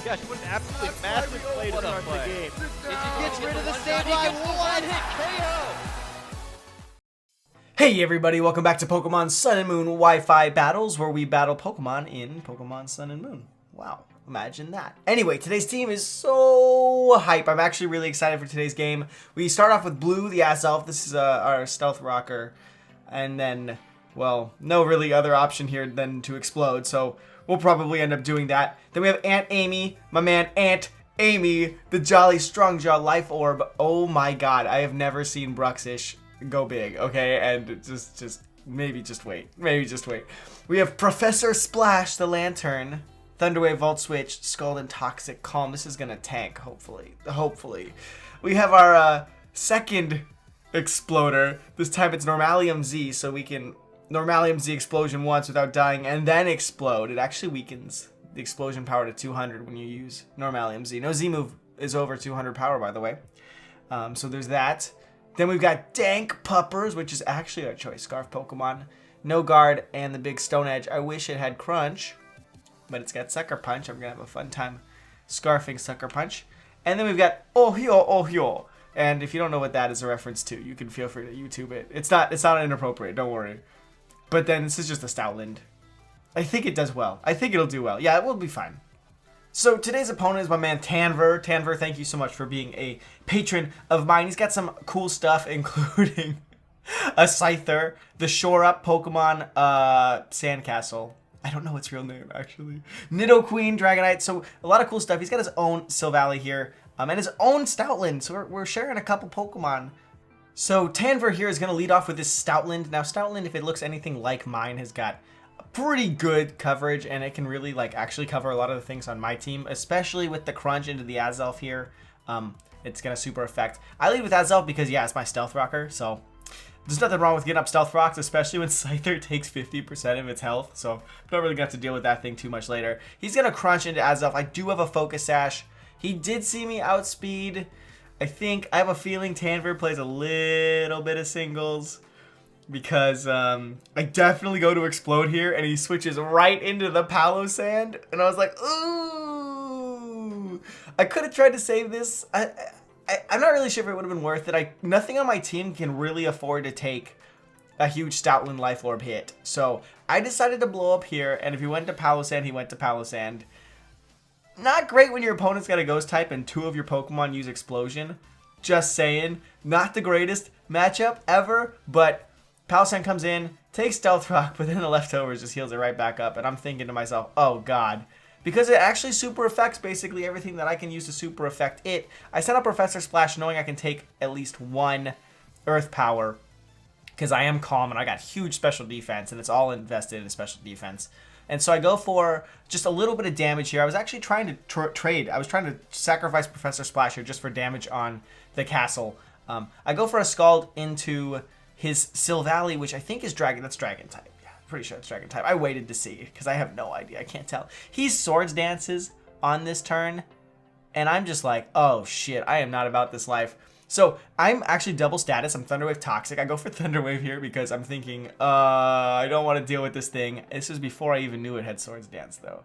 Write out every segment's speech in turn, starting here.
Gosh, what an absolutely massive play to start the game. He gets rid of the save line. One hit KO. Hey everybody, welcome back to Pokemon Sun and Moon Wi-Fi Battles, where we battle Pokemon in Pokemon Sun and Moon. Wow, imagine that. Anyway, today's team is so hype. I'm actually really excited for today's game. We start off with Blue, the Azelf. This is our Stealth Rocker. And then, well, no really other option here than to explode, so we'll probably end up doing that. Then we have Aunt Amy, my man Aunt Amy, the Jolly Strong Jaw Life Orb. Oh my god, I have never seen Bruxish go big, okay? And just maybe just wait. We have Professor Splash, the Lantern, Thunderwave, Volt Switch, Scald, and Toxic Calm. This is gonna tank, hopefully. We have our second Exploder. This time it's Normalium Z, so we can Normalium Z Explosion once without dying and then explode. It actually weakens the explosion power to 200 when you use Normalium Z. No Z move is over 200 power, by the way. So there's that. Then we've got Dank Puppers, which is actually our choice scarf Pokemon. No Guard and the big Stone Edge. I wish it had Crunch, but it's got Sucker Punch. I'm going to have a fun time scarfing Sucker Punch. And then we've got Ohio. And if you don't know what that is a reference to, you can feel free to YouTube it. It's not inappropriate, don't worry. But then this is just a Stoutland. I think it does well. I think it'll do well. Yeah, it will be fine. So today's opponent is my man Tanvir. Tanvir, thank you so much for being a patron of mine. He's got some cool stuff, including a Scyther, the Shore Up Pokemon Sandcastle. I don't know its real name, actually. Nidoqueen, Dragonite. So a lot of cool stuff. He's got his own Silvally here and his own Stoutland. So we're sharing a couple Pokemon. So Tanvir here is going to lead off with this Stoutland. Now Stoutland, if it looks anything like mine, has got pretty good coverage, and it can really actually cover a lot of the things on my team, especially with the crunch into the Azelf here. It's gonna super affect. I lead with Azelf because yeah, it's my Stealth Rocker, so there's nothing wrong with getting up Stealth Rocks, especially when Scyther takes 50% of its health, so I'm not really gonna have to deal with that thing too much later. He's gonna crunch into Azelf. I do have a Focus Sash. He did see me outspeed. I have a feeling Tanvir plays a little bit of singles, because I definitely go to explode here, and he switches right into the Palo Sand, and I was like, ooh! I could have tried to save this. I'm not really sure if it would have been worth it. Nothing on my team can really afford to take a huge Stoutland Life Orb hit, so I decided to blow up here, and if he went to Palo Sand, he went to Palo Sand. Not great when your opponent's got a Ghost type and two of your Pokemon use Explosion. Just saying, not the greatest matchup ever, but Palo Sand comes in, takes Stealth Rock, but then the leftovers just heals it right back up. And I'm thinking to myself, oh god. Because it actually super affects basically everything that I can use to super affect it. I set up Professor Splash knowing I can take at least one Earth Power, because I am calm and I got huge special defense, and it's all invested in special defense. And so I go for just a little bit of damage here. I was actually trying to trade. I was trying to sacrifice Professor Splash here just for damage on the castle. I go for a Scald into his Silvally, which I think is Dragon. That's Dragon type. Yeah, I'm pretty sure it's Dragon type. I waited to see because I have no idea. I can't tell. He Swords Dances on this turn, and I'm just like, oh shit, I am not about this life. So I'm actually double status. I'm Thunderwave Toxic. I go for Thunderwave here because I'm thinking, I don't want to deal with this thing. This was before I even knew it had Swords Dance though.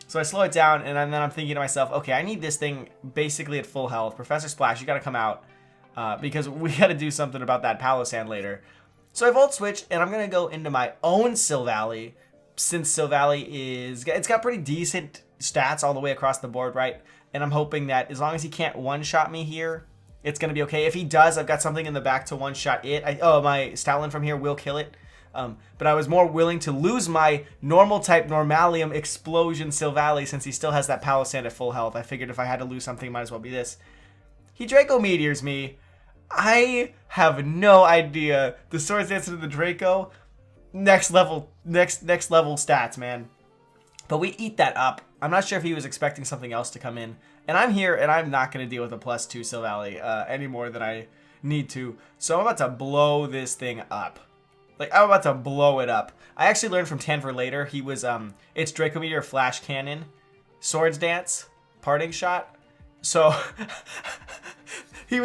So I slow it down, and then I'm thinking to myself, okay, I need this thing basically at full health. Professor Splash, you got to come out. Because we got to do something about that Palo Sand later. So I Volt Switch, and I'm going to go into my own Silvally, since Silvally it's got pretty decent stats all the way across the board, right? And I'm hoping that as long as he can't one-shot me here, it's going to be okay. If he does, I've got something in the back to one-shot it. My Stoutland from here will kill it. But I was more willing to lose my normal type Normalium Explosion Silvally since he still has that Palo Sand at full health. I figured if I had to lose something, it might as well be this. He Draco Meteors me. I have no idea. The Swords Dance into the Draco, next level stats, man. But we eat that up. I'm not sure if he was expecting something else to come in. And I'm here, and I'm not going to deal with a +2 Silvally any more than I need to. So I'm about to blow this thing up. I'm about to blow it up. I actually learned from Tanvir later. He was, it's Draco Meteor, Flash Cannon, Swords Dance, Parting Shot. So he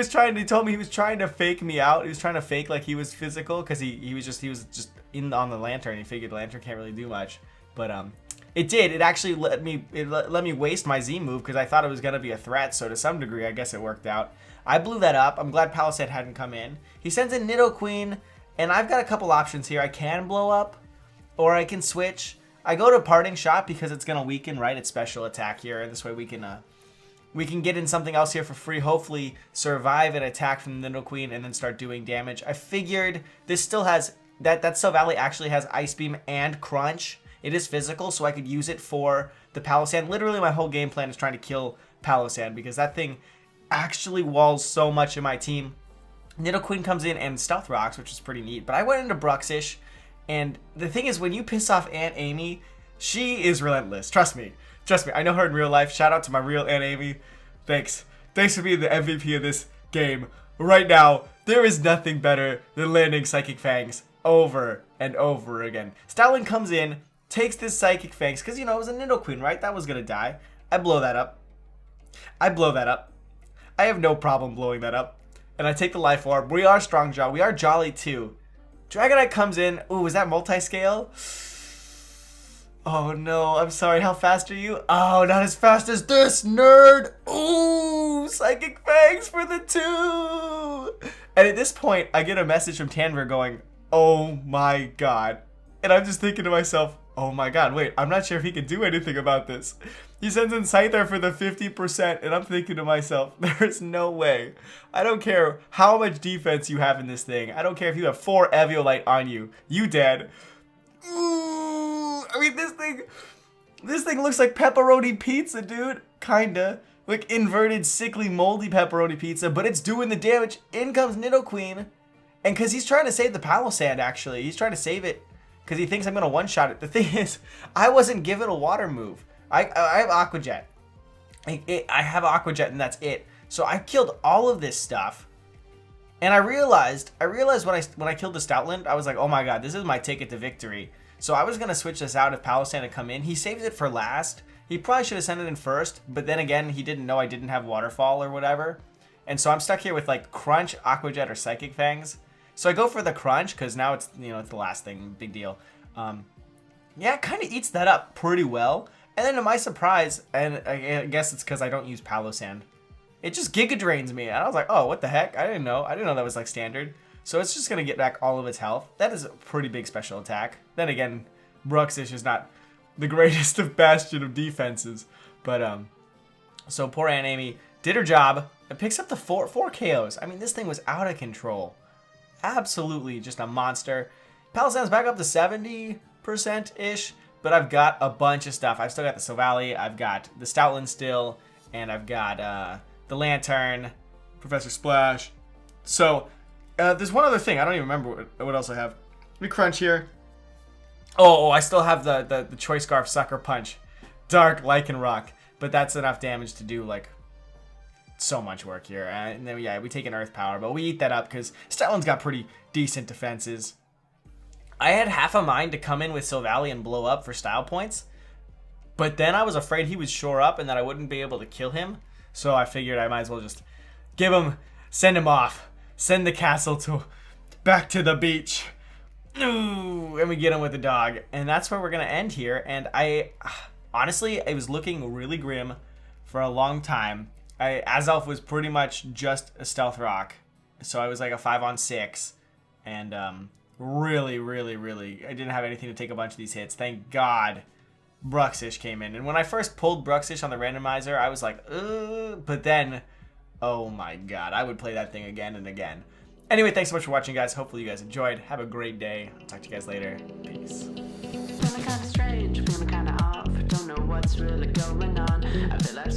told me he was trying to fake me out. He was trying to fake like he was physical because he was just on the Lantern. He figured the Lantern can't really do much. But It did. It actually let me waste my Z move because I thought it was going to be a threat. So to some degree, I guess it worked out. I blew that up. I'm glad Palisade hadn't come in. He sends in Nidoqueen, and I've got a couple options here. I can blow up, or I can switch. I go to Parting Shot because it's going to weaken, right? It's special attack here, and this way we can get in something else here for free. Hopefully survive an attack from the Nidoqueen and then start doing damage. I figured this still has, that Silvally actually has Ice Beam and Crunch. It is physical, so I could use it for the Palossand. Literally, my whole game plan is trying to kill Palossand because that thing actually walls so much in my team. Nidoqueen comes in and Stealth Rocks, which is pretty neat. But I went into Bruxish, and the thing is, when you piss off Aunt Amy, she is relentless. Trust me. Trust me. I know her in real life. Shout out to my real Aunt Amy. Thanks. Thanks for being the MVP of this game. Right now, there is nothing better than landing Psychic Fangs over and over again. Stoutland comes in, takes this Psychic Fangs, because, you know, it was a Nidoqueen, right? That was going to die. I blow that up. I blow that up. I have no problem blowing that up. And I take the Life Orb. We are Strong Jaw. We are Jolly too. Dragonite comes in. Ooh, is that multi-scale? Oh no, I'm sorry. How fast are you? Oh, not as fast as this, nerd. Ooh, Psychic Fangs for the 2. And at this point, I get a message from Tanvir going, oh my god. And I'm just thinking to myself, oh my god, wait, I'm not sure if he can do anything about this. He sends in Scyther for the 50%, and I'm thinking to myself, there's no way. I don't care how much defense you have in this thing. I don't care if you have 4 Eviolite on you. You dead. Ooh, I mean, this thing looks like pepperoni pizza, dude. Kinda. Like inverted, sickly, moldy pepperoni pizza, but it's doing the damage. In comes Nidoqueen. And because he's trying to save the Palossand, actually. He's trying to save it because he thinks I'm going to one-shot it. The thing is, I wasn't given a water move. I have Aqua Jet. I have Aqua Jet, and that's it. So I killed all of this stuff. And I realized when I killed the Stoutland, I was like, oh my god, this is my ticket to victory. So I was going to switch this out if Palossand had come in. He saved it for last. He probably should have sent it in first, but then again, he didn't know I didn't have Waterfall or whatever. And so I'm stuck here with like Crunch, Aqua Jet, or Psychic Fangs. So I go for the Crunch, because now it's, you know, it's the last thing, big deal. Yeah, it kind of eats that up pretty well. And then to my surprise, and I guess it's because I don't use Palossand, it just Giga Drains me. And I was like, oh, what the heck? I didn't know that was like standard. So it's just going to get back all of its health. That is a pretty big special attack. Then again, Bruxish is not the greatest of bastion of defenses. But, so poor Aunt Amy did her job. It picks up the 4 KOs. I mean, this thing was out of control. Absolutely just a monster. Palossand's back up to 70%-ish. But I've got a bunch of stuff. I've still got the Silvally, I've got the Stoutland still, and I've got the Lantern, Professor Splash. So, there's one other thing. I don't even remember what else I have. Let me crunch here. Oh, I still have the Choice Scarf Sucker Punch. Dark Lycanroc. But that's enough damage to do, like, so much work here. And then, yeah, we take an Earth Power, but we eat that up because Stoutland's got pretty decent defenses. I had half a mind to come in with Silvally and blow up for style points, but then I was afraid he would shore up and that I wouldn't be able to kill him, so I figured I might as well just send him off, send the castle back to the beach, ooh, and we get him with the dog, and that's where we're going to end here. And honestly, it was looking really grim for a long time. Azelf was pretty much just a Stealth Rock, so I was like a 5-on-6, and really, I didn't have anything to take a bunch of these hits. Thank God Bruxish came in. And when I first pulled Bruxish on the randomizer, I was like, ugh. But then, oh my god, I would play that thing again and again. Anyway, thanks so much for watching, guys. Hopefully you guys enjoyed. Have a great day. I'll talk to you guys later. Peace. Feeling kinda strange, feeling kinda off. Don't know what's really going on. I feel like